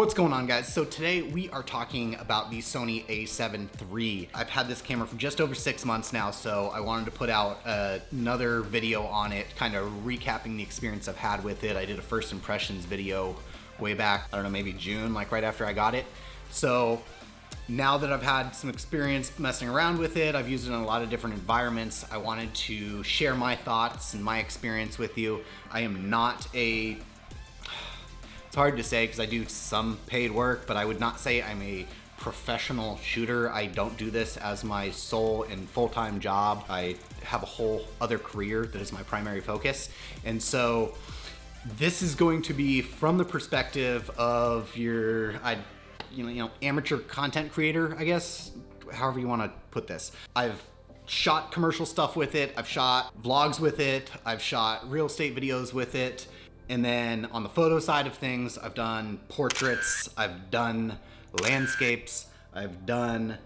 What's going on, guys? So today we are talking about the Sony A7 III. I've had this camera for just over 6 months now, so I wanted to put out another video on it, kind of recapping the experience I've had with it. I did a first impressions video way back, I don't know, maybe June, like right after I got it. So now that I've had some experience messing around with it, I've used it in a lot of different environments, I wanted to share my thoughts and my experience with you. I am not a... It's hard to say because I do some paid work, but I would not say I'm a professional shooter. I don't do this as my sole and full-time job. I have a whole other career that is my primary focus. And so this is going to be from the perspective of your, amateur content creator, I guess, however you want to put this. I've shot commercial stuff with it. I've shot vlogs with it. I've shot real estate videos with it. And then on the photo side of things, I've done portraits, I've done landscapes, I've done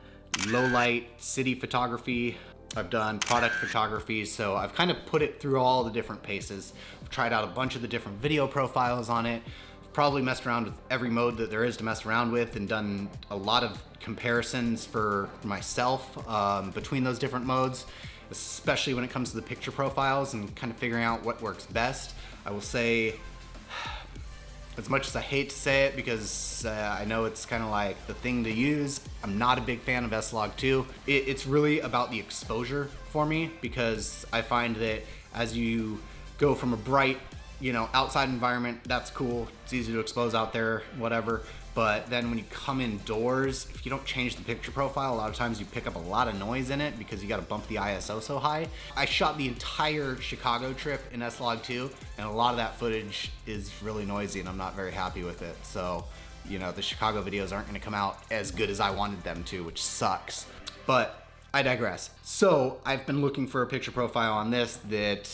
low light city photography, I've done product photography. So I've kind of put it through all the different paces. I've tried out a bunch of the different video profiles on it. I've probably messed around with every mode that there is to mess around with and done a lot of comparisons for myself between those different modes, especially when it comes to the picture profiles and kind of figuring out what works best. I will say, as much as I hate to say it because I know it's kind of like the thing to use, I'm not a big fan of S-Log2. It's really about the exposure for me because I find that as you go from a bright, outside environment, that's cool. It's easy to expose out there, whatever. But then when you come indoors, if you don't change the picture profile, a lot of times you pick up a lot of noise in it because you got to bump the ISO so high. I shot the entire Chicago trip in S-Log2, and a lot of that footage is really noisy and I'm not very happy with it. So, the Chicago videos aren't going to come out as good as I wanted them to, which sucks. But I digress. So I've been looking for a picture profile on this that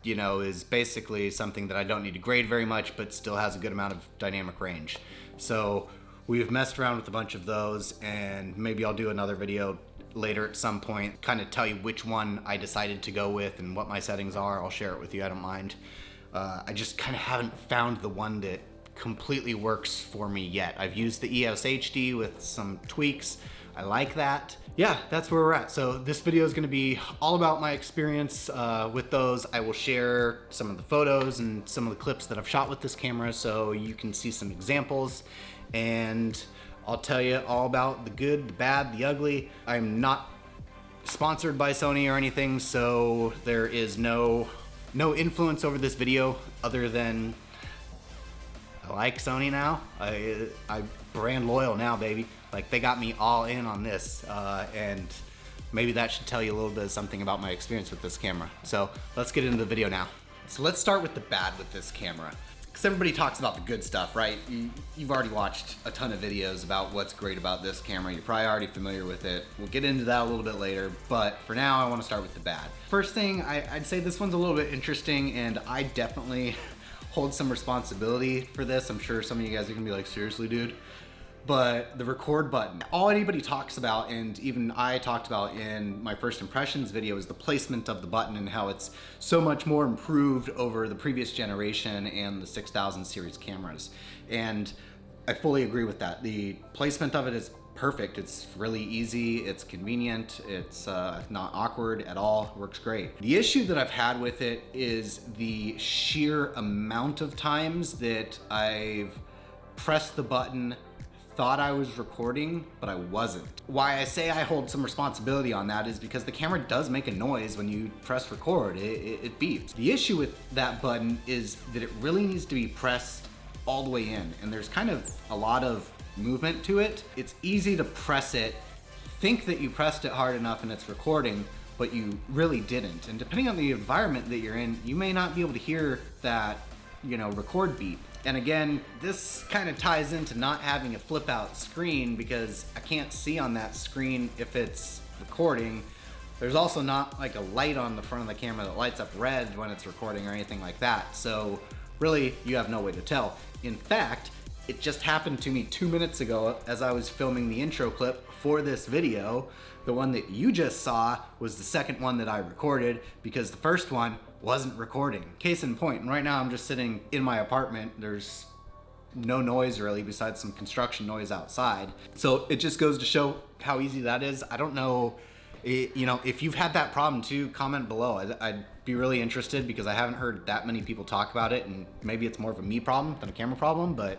is basically something that I don't need to grade very much, but still has a good amount of dynamic range. So we've messed around with a bunch of those, and maybe I'll do another video later at some point, kind of tell you which one I decided to go with and what my settings are. I'll share it with you, I don't mind. I just kind of haven't found the one that completely works for me yet. I've used the EOS HD with some tweaks. I like that. Yeah, that's where we're at. So this video is going to be all about my experience with those. I will share some of the photos and some of the clips that I've shot with this camera so you can see some examples, and I'll tell you all about the good, the bad, the ugly. I'm not sponsored by Sony or anything, so there is no influence over this video other than I like Sony now. I brand loyal now, baby. Like, they got me all in on this, and maybe that should tell you a little bit of something about my experience with this camera. So let's get into the video now. So let's start with the bad with this camera, because everybody talks about the good stuff, right? You've already watched a ton of videos about what's great about this camera. You're probably already familiar with it. We'll get into that a little bit later, but for now I want to start with the bad. First thing, I'd say this one's a little bit interesting, and I definitely hold some responsibility for this. I'm sure some of you guys are gonna be like, seriously, dude? But the record button, all anybody talks about, and even I talked about in my first impressions video, is the placement of the button and how it's so much more improved over the previous generation and the 6000 series cameras. And I fully agree with that. The placement of it is perfect. It's really easy, it's convenient, it's not awkward at all, works great. The issue that I've had with it is the sheer amount of times that I've pressed the button, thought I was recording, but I wasn't. Why I say I hold some responsibility on that is because the camera does make a noise when you press record. It beeps. The issue with that button is that it really needs to be pressed all the way in, and there's kind of a lot of movement to it. It's easy to press it, think that you pressed it hard enough and it's recording, but you really didn't. And depending on the environment that you're in, you may not be able to hear that, record beep. And again, this kind of ties into not having a flip out screen because I can't see on that screen if it's recording. There's also not like a light on the front of the camera that lights up red when it's recording or anything like that. So really, you have no way to tell. In fact, it just happened to me 2 minutes ago as I was filming the intro clip for this video. The one that you just saw was the second one that I recorded because the first one wasn't recording. Case in point, and right now I'm just sitting in my apartment. There's no noise really besides some construction noise outside. So it just goes to show how easy that is. I don't know, you know, if you've had that problem too, comment below. I'd be really interested because I haven't heard that many people talk about it, and maybe it's more of a me problem than a camera problem, but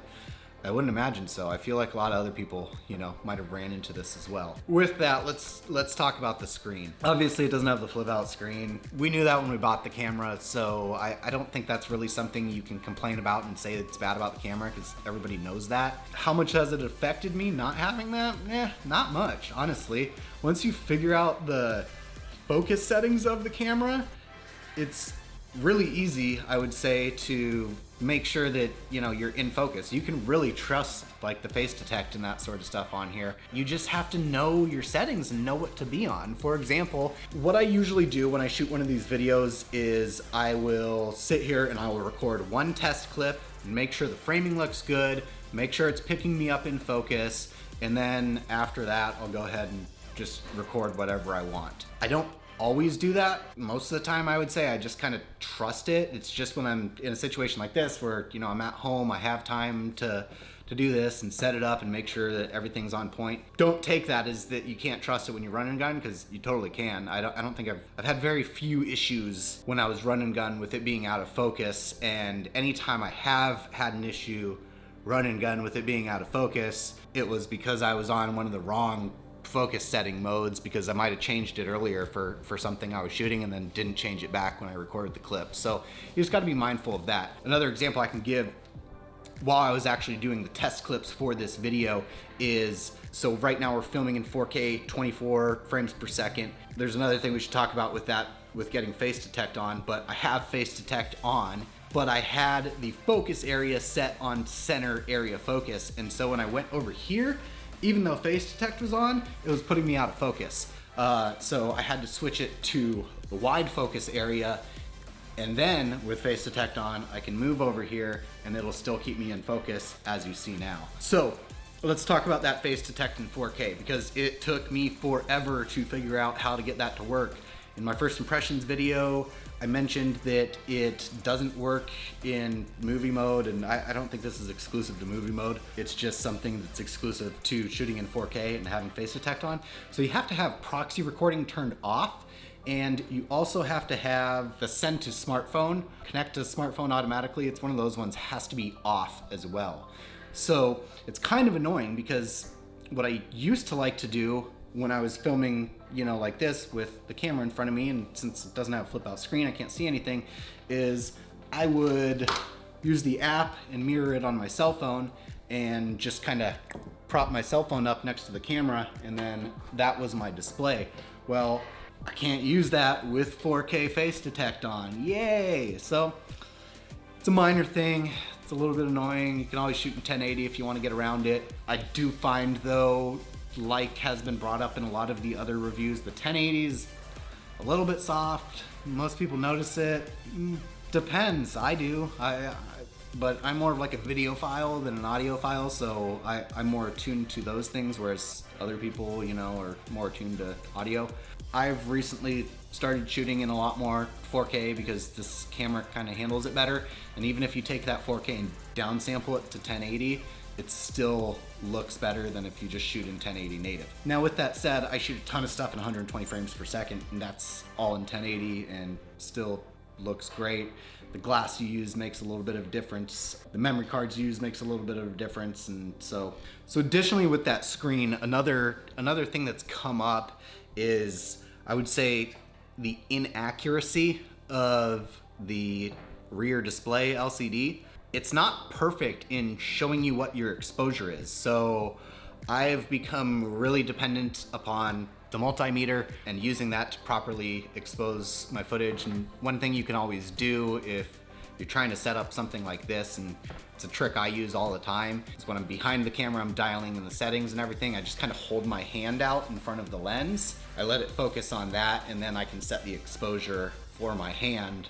I wouldn't imagine so. I feel like a lot of other people, you know, might have ran into this as well. With that, let's talk about the screen. Obviously, it doesn't have the flip out screen. We knew that when we bought the camera, so I don't think that's really something you can complain about and say it's bad about the camera, because everybody knows that. How much has it affected me not having that? Not much, honestly. Once you figure out the focus settings of the camera, it's really easy, I would say, to make sure that, you know, you're in focus. You can really trust like the face detect and that sort of stuff on here. You just have to know your settings and know what to be on. For example, what I usually do when I shoot one of these videos is I will sit here and I will record one test clip and make sure the framing looks good, make sure it's picking me up in focus, and then after that I'll go ahead and just record whatever I want. I don't always do that. Most of the time, I would say I just kind of trust it. It's just when I'm in a situation like this where, you know, I'm at home, I have time to do this and set it up and make sure that everything's on point. Don't take that as that you can't trust it when you run and gun, because you totally can. I don't think I've had very few issues when I was run and gun with it being out of focus, and anytime I have had an issue run and gun with it being out of focus, it was because I was on one of the wrong focus setting modes, because I might have changed it earlier for something I was shooting and then didn't change it back when I recorded the clip. So you just got to be mindful of that. Another example I can give while I was actually doing the test clips for this video is, so right now we're filming in 4K 24 frames per second. There's another thing we should talk about with that, with getting face detect on, but I have face detect on, but I had the focus area set on center area focus, and so when I went over here, even though face detect was on, it was putting me out of focus. So I had to switch it to the wide focus area, and then with face detect on, I can move over here and it'll still keep me in focus, as you see now. So let's talk about that face detect in 4K, because it took me forever to figure out how to get that to work. In my first impressions video, I mentioned that it doesn't work in movie mode, and I don't think this is exclusive to movie mode. It's just something that's exclusive to shooting in 4K and having face detect on. So you have to have proxy recording turned off, and you also have to have the send to smartphone, connect to smartphone automatically. It's one of those ones, has to be off as well. So it's kind of annoying, because what I used to like to do when I was filming, you know, like this with the camera in front of me, and since it doesn't have a flip out screen, I can't see anything, is I would use the app and mirror it on my cell phone and just kind of prop my cell phone up next to the camera, and then that was my display. Well, I can't use that with 4K face detect on. Yay! So it's a minor thing. It's a little bit annoying. You can always shoot in 1080 if you want to get around it. I do find though, like has been brought up in a lot of the other reviews, the 1080 is a little bit soft. Most people notice it. Depends, I do. But I'm more of like a video file than an audio file, so I'm more attuned to those things, whereas other people, you know, are more attuned to audio. I've recently started shooting in a lot more 4K because this camera kind of handles it better, and even if you take that 4K and downsample it to 1080, it still looks better than if you just shoot in 1080 native. Now with that said, I shoot a ton of stuff in 120 frames per second, and that's all in 1080 and still looks great. The glass you use makes a little bit of difference. The memory cards you use makes a little bit of a difference. And so additionally with that screen, another thing that's come up is, I would say, the inaccuracy of the rear display LCD. It's not perfect in showing you what your exposure is. So I've become really dependent upon the multimeter and using that to properly expose my footage. And one thing you can always do if you're trying to set up something like this, and it's a trick I use all the time, is when I'm behind the camera, I'm dialing in the settings and everything, I just kind of hold my hand out in front of the lens. I let it focus on that, and then I can set the exposure for my hand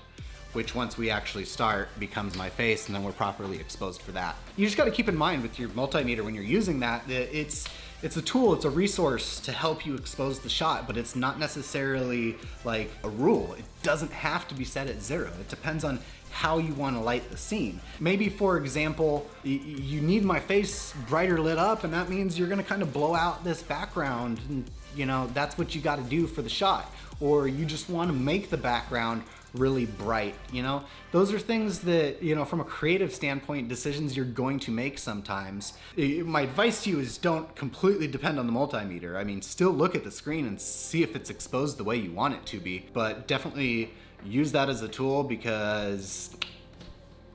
which once we actually start becomes my face, and then we're properly exposed for that. You just got to keep in mind with your multimeter when you're using that, that it's a tool, it's a resource to help you expose the shot, but it's not necessarily like a rule. It doesn't have to be set at 0. It depends on how you want to light the scene. Maybe, for example, you need my face brighter lit up, and that means you're gonna kind of blow out this background, and you know, that's what you got to do for the shot. Or you just want to make the background really bright, you know? Those are things that, you know, from a creative standpoint, decisions you're going to make sometimes. My advice to you is don't completely depend on the multimeter. I mean, still look at the screen and see if it's exposed the way you want it to be, but definitely use that as a tool, because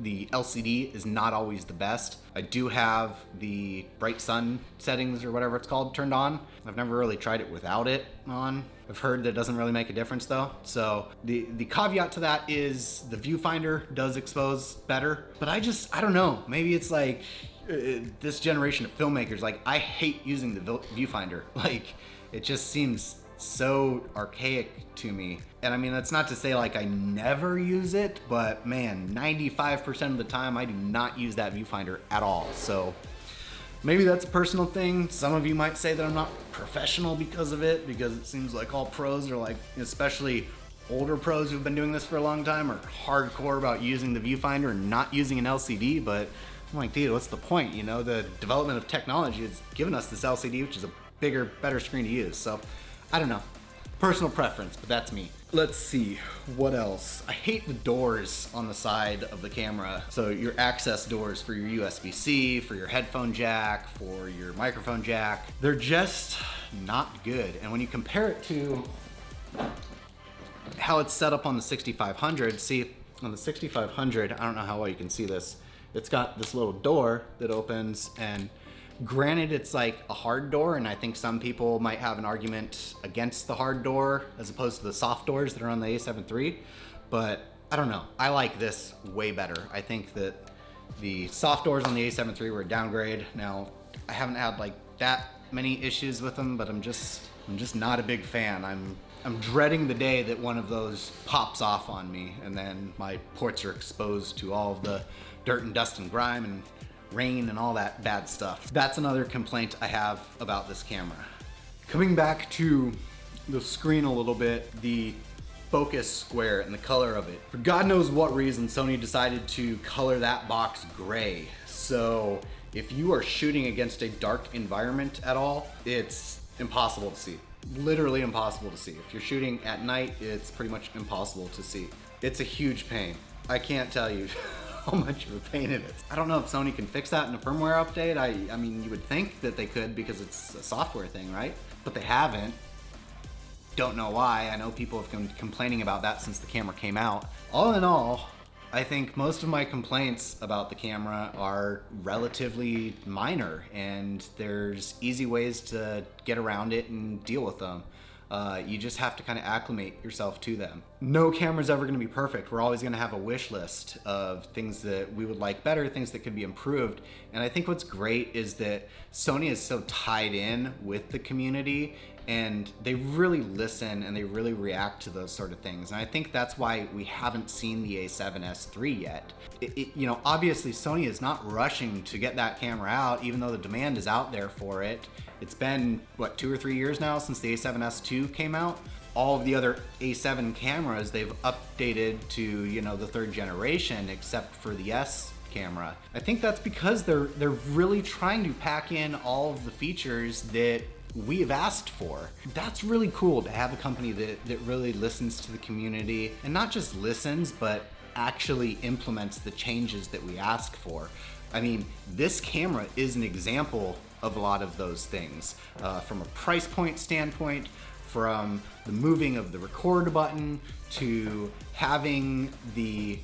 the LCD is not always the best. I do have the bright sun settings, or whatever it's called, turned on. I've never really tried it without it on. I've heard that it doesn't really make a difference though. So the caveat to that is the viewfinder does expose better, but I don't know. Maybe it's like this generation of filmmakers, like I hate using the viewfinder. Like it just seems so archaic to me. And I mean, that's not to say like I never use it, but man, 95% of the time I do not use that viewfinder at all. So maybe that's a personal thing. Some of you might say that I'm not professional because of it, because it seems like all pros are like, especially older pros who've been doing this for a long time, are hardcore about using the viewfinder and not using an LCD. But I'm like, dude, what's the point? You know, the development of technology has given us this LCD, which is a bigger, better screen to use. So I don't know, personal preference, but that's me. Let's see, what else? I hate the doors on the side of the camera. So your access doors for your USB-C, for your headphone jack, for your microphone jack, they're just not good. And when you compare it to how it's set up on the 6500, see, on the 6500, I don't know how well you can see this, it's got this little door that opens, and granted, it's like a hard door, and I think some people might have an argument against the hard door as opposed to the soft doors that are on the A7 III, but I don't know. I like this way better. I think that the soft doors on the A7 III were a downgrade. Now, I haven't had like that many issues with them, but I'm just not a big fan. I'm dreading the day that one of those pops off on me, and then my ports are exposed to all of the dirt and dust and grime and rain and all that bad stuff. That's another complaint I have about this camera. Coming back to the screen a little bit, the focus square and the color of it. For God knows what reason, Sony decided to color that box gray. So if you are shooting against a dark environment at all, it's impossible to see. Literally impossible to see. If you're shooting at night, it's pretty much impossible to see. It's a huge pain. I can't tell you how much of a pain it is. I don't know if Sony can fix that in a firmware update. I mean, you would think that they could because it's a software thing, right? But they haven't. Don't know why. I know people have been complaining about that since the camera came out. All in all, I think most of my complaints about the camera are relatively minor, and there's easy ways to get around it and deal with them. You just have to kind of acclimate yourself to them. No camera's ever gonna be perfect. We're always gonna have a wish list of things that we would like better, things that could be improved. And I think what's great is that Sony is so tied in with the community, and they really listen and they really react to those sort of things. And I think that's why we haven't seen the A7S III yet. You know, obviously Sony is not rushing to get that camera out, even though the demand is out there for it. It's been, what, 2 or 3 years now since the A7S II came out? All of the other A7 cameras, they've updated to, you know, the 3rd generation, except for the S camera. I think that's because they're really trying to pack in all of the features that we have asked for. That's really cool to have a company that really listens to the community, and not just listens, but actually implements the changes that we ask for. I mean, this camera is an example of a lot of those things. From a price point standpoint, from the moving of the record button, to having the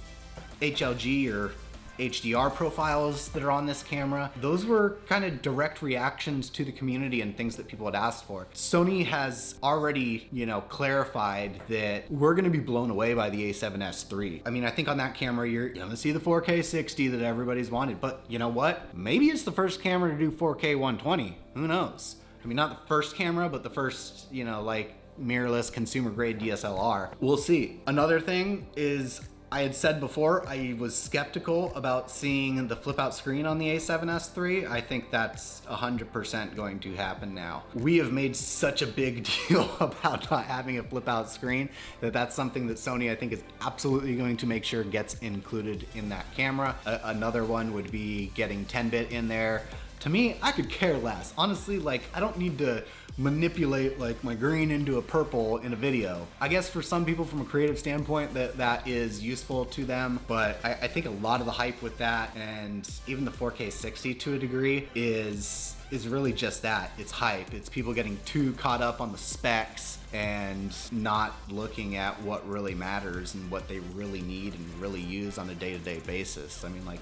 HLG or HDR profiles that are on this camera. Those were kind of direct reactions to the community and things that people had asked for. Sony has already, you know, clarified that we're gonna be blown away by the A7S III. I mean, I think on that camera, you're gonna see the 4K 60 that everybody's wanted, but you know what? Maybe it's the first camera to do 4K 120, who knows? I mean, not the first camera, but the first, you know, like mirrorless consumer grade DSLR. We'll see. Another thing is, I had said before, I was skeptical about seeing the flip out screen on the A7S III. I think that's 100% going to happen now. We have made such a big deal about not having a flip out screen that that's something that Sony, I think, is absolutely going to make sure gets included in that camera. Another one would be getting 10-bit in there. To me, I could care less. Honestly, like, I don't need to manipulate like my green into a purple in a video. I guess for some people from a creative standpoint that is useful to them, but I think a lot of the hype with that, and even the 4K 60 to a degree, is really just that. It's hype. It's people getting too caught up on the specs and not looking at what really matters and what they really need and really use on a day-to-day basis. I mean, like,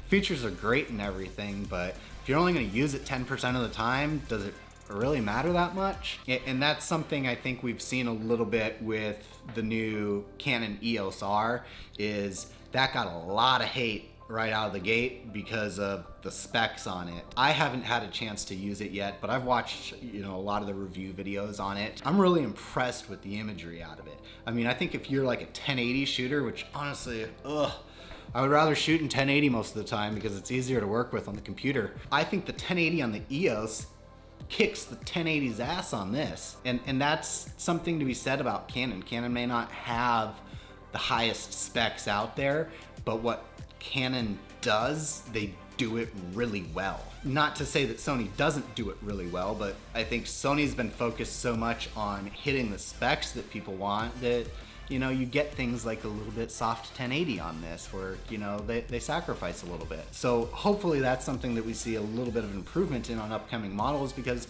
features are great and everything, but if you're only going to use it 10% of the time, does it really matter that much? And that's something I think we've seen a little bit with the new Canon EOS-R, is that got a lot of hate right out of the gate because of the specs on it. I haven't had a chance to use it yet, but I've watched, you know, a lot of the review videos on it. I'm really impressed with the imagery out of it. I mean, I think if you're like a 1080 shooter, which honestly, I would rather shoot in 1080 most of the time because it's easier to work with on the computer. I think the 1080 on the EOS kicks the 1080's ass on this. And that's something to be said about Canon. Canon may not have the highest specs out there, but what Canon does, they do it really well. Not to say that Sony doesn't do it really well, but I think Sony's been focused so much on hitting the specs that people want that, you know, you get things like a little bit soft 1080 on this where, you know, they sacrifice a little bit. So hopefully that's something that we see a little bit of improvement in on upcoming models, because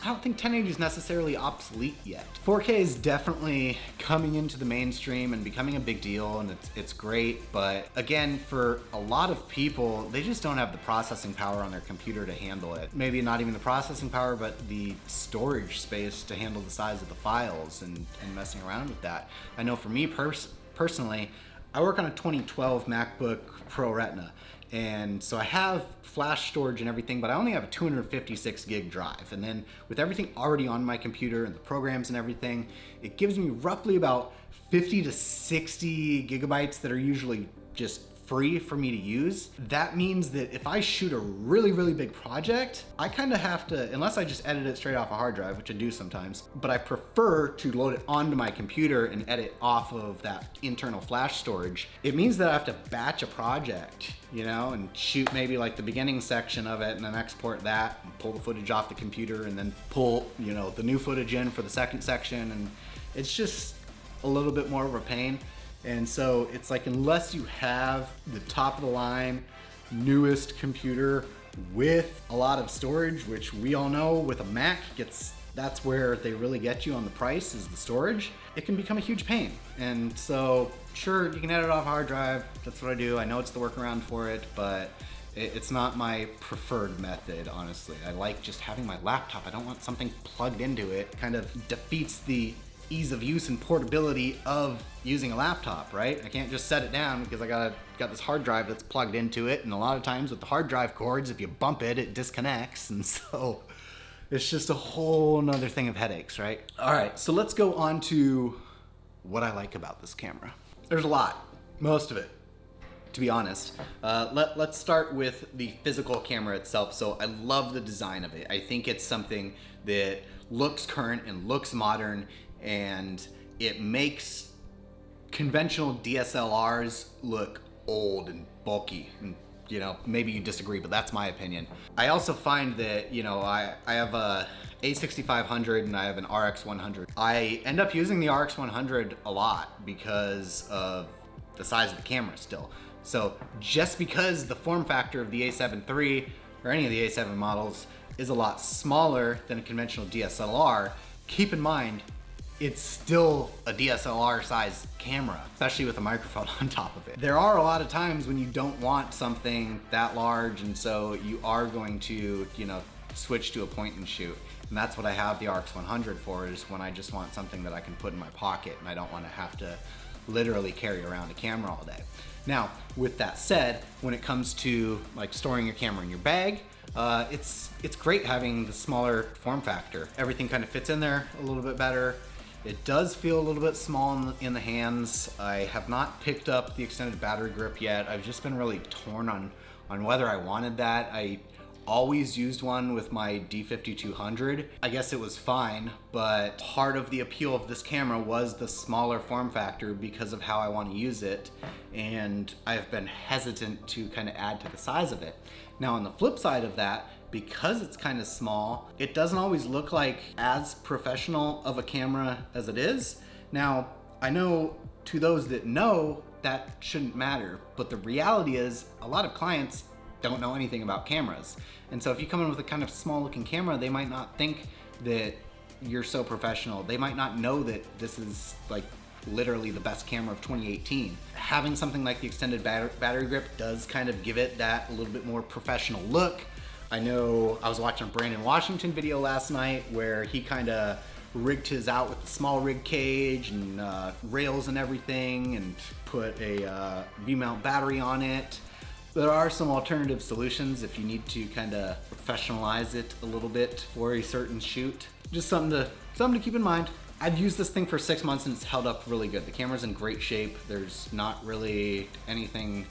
I don't think 1080 is necessarily obsolete yet. 4K is definitely coming into the mainstream and becoming a big deal, and it's great, but again, for a lot of people, they just don't have the processing power on their computer to handle it. Maybe not even the processing power, but the storage space to handle the size of the files and messing around with that. I know for me personally, I work on a 2012 MacBook Pro Retina, and so I have flash storage and everything, but I only have a 256 gig drive. And then with everything already on my computer and the programs and everything, it gives me roughly about 50 to 60 gigabytes that are usually just free for me to use. That means that if I shoot a really, really big project, I kind of have to, unless I just edit it straight off a hard drive, which I do sometimes, but I prefer to load it onto my computer and edit off of that internal flash storage. It means that I have to batch a project, you know, and shoot maybe like the beginning section of it and then export that and pull the footage off the computer and then pull, you know, the new footage in for the second section. And it's just a little bit more of a pain. And so it's like, unless you have the top of the line, newest computer with a lot of storage, which we all know with a Mac that's where they really get you on the price, is the storage, it can become a huge pain. And so sure, you can edit off a hard drive. That's what I do. I know it's the workaround for it, but it's not my preferred method, honestly. I like just having my laptop. I don't want something plugged into it. Kind of defeats the ease of use and portability of using a laptop, right? I can't just set it down because I got this hard drive that's plugged into it, and a lot of times with the hard drive cords, if you bump it, it disconnects, and so it's just a whole nother thing of headaches, right? All right, so let's go on to what I like about this camera. There's a lot, most of it, to be honest. Let's start with the physical camera itself. So I love the design of it. I think it's something that looks current and looks modern, and it makes conventional DSLRs look old and bulky. And, you know, maybe you disagree, but that's my opinion. I also find that, you know, I have a A6500 and I have an RX100. I end up using the RX100 a lot because of the size of the camera still. So just because the form factor of the A7 III or any of the A7 models is a lot smaller than a conventional DSLR, keep in mind, it's still a DSLR size camera, especially with a microphone on top of it. There are a lot of times when you don't want something that large, and so you are going to, you know, switch to a point and shoot. And that's what I have the RX100 for, is when I just want something that I can put in my pocket and I don't want to have to literally carry around a camera all day. Now, with that said, when it comes to like storing your camera in your bag, it's great having the smaller form factor. Everything kind of fits in there a little bit better. It does feel a little bit small in the hands. I have not picked up the extended battery grip yet. I've just been really torn on whether I wanted that. I always used one with my D5200. I guess it was fine, but part of the appeal of this camera was the smaller form factor because of how I want to use it, and I've been hesitant to kind of add to the size of it. Now on the flip side of that, because it's kind of small, it doesn't always look like as professional of a camera as it is. Now, I know to those that know, that shouldn't matter, but the reality is a lot of clients don't know anything about cameras. And so if you come in with a kind of small looking camera, they might not think that you're so professional. They might not know that this is like literally the best camera of 2018. Having something like the extended battery grip does kind of give it that a little bit more professional look. I know I was watching a Brandon Washington video last night where he kind of rigged his out with the small rig cage and rails and everything, and put a V-mount battery on it. There are some alternative solutions if you need to kind of professionalize it a little bit for a certain shoot. Just something to keep in mind. I've used this thing for 6 months and it's held up really good. The camera's in great shape. There's not really anything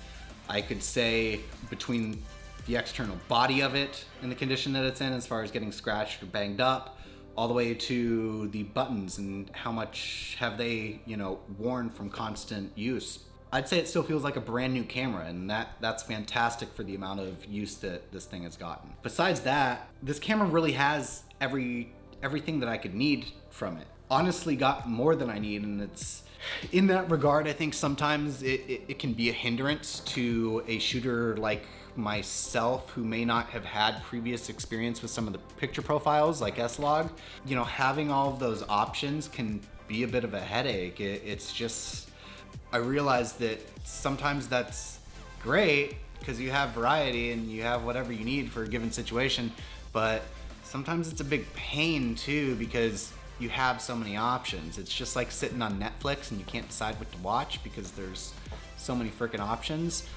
I could say between the external body of it and the condition that it's in as far as getting scratched or banged up, all the way to the buttons and how much have they, worn from constant use. I'd say it still feels like a brand new camera, and that's fantastic for the amount of use that this thing has gotten. Besides that, this camera really has everything that I could need from it. Honestly, got more than I need, and it's in that regard, I think sometimes it can be a hindrance to a shooter like myself who may not have had previous experience with some of the picture profiles like S-Log. Having all of those options can be a bit of a headache. It's just, I realize that sometimes that's great because you have variety and you have whatever you need for a given situation, but sometimes it's a big pain too because you have so many options. It's just like sitting on Netflix and you can't decide what to watch because there's so many freaking options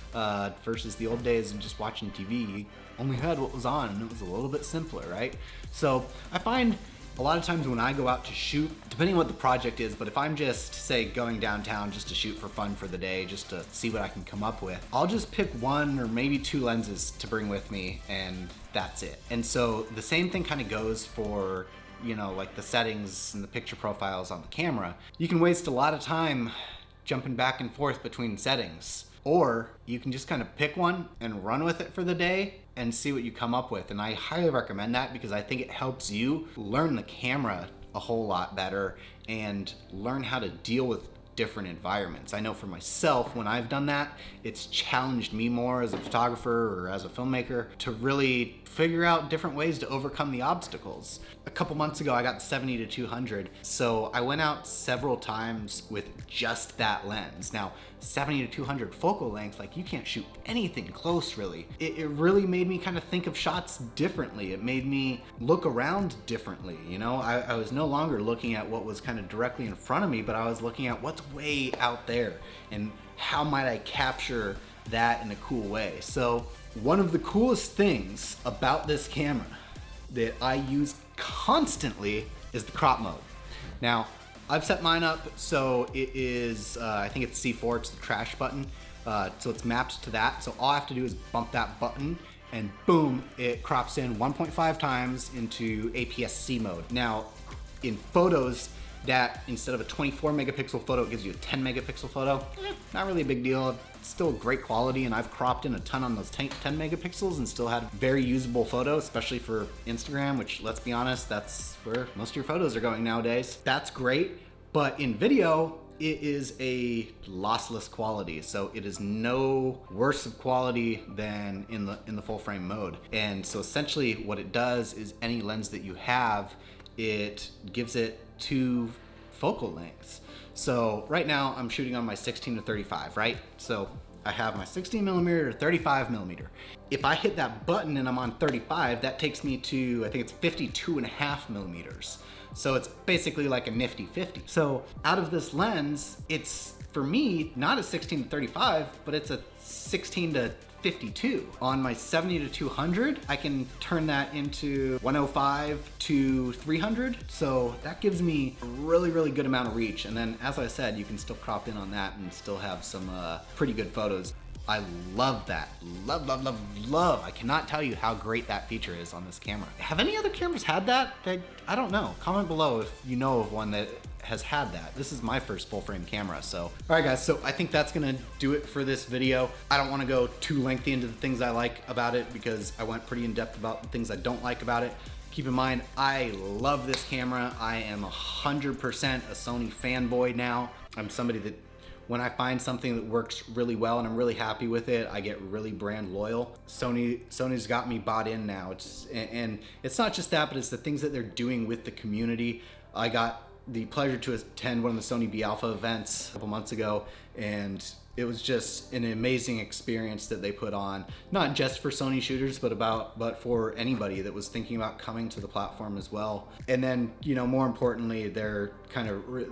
versus the old days of just watching TV. You only had what was on and it was a little bit simpler, right? So I find a lot of times when I go out to shoot, depending on what the project is, but if I'm just, say, going downtown just to shoot for fun for the day, just to see what I can come up with, I'll just pick one or maybe two lenses to bring with me, and that's it. And so the same thing kind of goes for, like the settings and the picture profiles on the camera. You can waste a lot of time jumping back and forth between settings, or you can just kind of pick one and run with it for the day and see what you come up with. And I highly recommend that because I think it helps you learn the camera a whole lot better and learn how to deal with different environments. I know for myself, when I've done that, it's challenged me more as a photographer or as a filmmaker to really figure out different ways to overcome the obstacles. A couple months ago, I got the 70-200, so I went out several times with just that lens. Now, 70-200 focal length, like you can't shoot anything close really. It really made me kind of think of shots differently. It made me look around differently, I was no longer looking at what was kind of directly in front of me, but I was looking at what's way out there and how might I capture that in a cool way. So one of the coolest things about this camera that I use constantly is the crop mode. Now, I've set mine up so it is, I think it's C4, it's the trash button. So it's mapped to that. So all I have to do is bump that button and boom, it crops in 1.5 times into APS-C mode. Now, in photos, that instead of a 24 megapixel photo, it gives you a 10 megapixel photo. Not really a big deal. It's still great quality, and I've cropped in a ton on those 10 megapixels and still had very usable photos, especially for Instagram, which, let's be honest, that's where most of your photos are going nowadays. That's great, but in video, it is a lossless quality, so it is no worse of quality than in the full frame mode. And so essentially what it does is any lens that you have, it gives it two focal lengths. So right now I'm shooting on my 16-35, right? So I have my 16mm to 35mm. If I hit that button and I'm on 35, that takes me to, I think it's 52.5mm. So it's basically like a nifty 50. So out of this lens, it's for me, not a 16 to 35, but it's a 16 to 52. On my 70 to 200, I can turn that into 105 to 300. So that gives me a really, really good amount of reach. And then, as I said, you can still crop in on that and still have some pretty good photos. I love that. Love, love, love, love. I cannot tell you how great that feature is on this camera. Have any other cameras had that? I don't know. Comment below if you know of one that has had that. This is my first full frame camera, so. All right guys, so I think that's gonna do it for this video. I don't wanna go too lengthy into the things I like about it because I went pretty in depth about the things I don't like about it. Keep in mind, I love this camera. I am 100% a Sony fanboy now. I'm somebody that when I find something that works really well and I'm really happy with it, I get really brand loyal. Sony's got me bought in now. And it's not just that, but it's the things that they're doing with the community. I got the pleasure to attend one of the Sony B Alpha events a couple months ago, and it was just an amazing experience that they put on, not just for Sony shooters, but for anybody that was thinking about coming to the platform as well. And then, you know, more importantly, their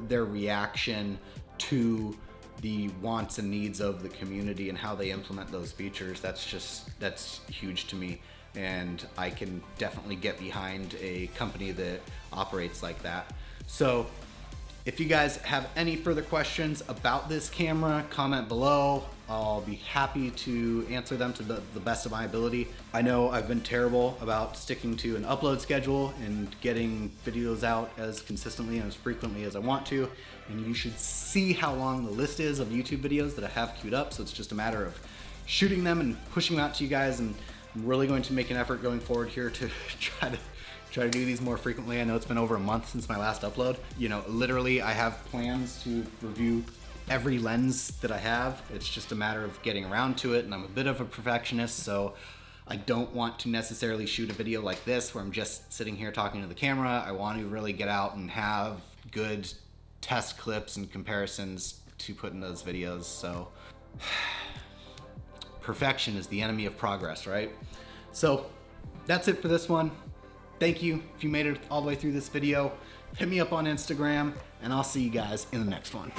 reaction to the wants and needs of the community and how they implement those features. That's huge to me, and I can definitely get behind a company that operates like that. So if you guys have any further questions about this camera, comment below. I'll be happy to answer them to the best of my ability. I know I've been terrible about sticking to an upload schedule and getting videos out as consistently and as frequently as I want to. And you should see how long the list is of YouTube videos that I have queued up. So it's just a matter of shooting them and pushing them out to you guys. And I'm really going to make an effort going forward here to try to do these more frequently. I know it's been over a month since my last upload. You know, literally I have plans to review every lens that I have. It's just a matter of getting around to it, and I'm a bit of a perfectionist, so I don't want to necessarily shoot a video like this where I'm just sitting here talking to the camera. I want to really get out and have good test clips and comparisons to put in those videos. So perfection is the enemy of progress, right? So that's it for this one. Thank you if you made it all the way through this video. Hit me up on Instagram, and I'll see you guys in the next one.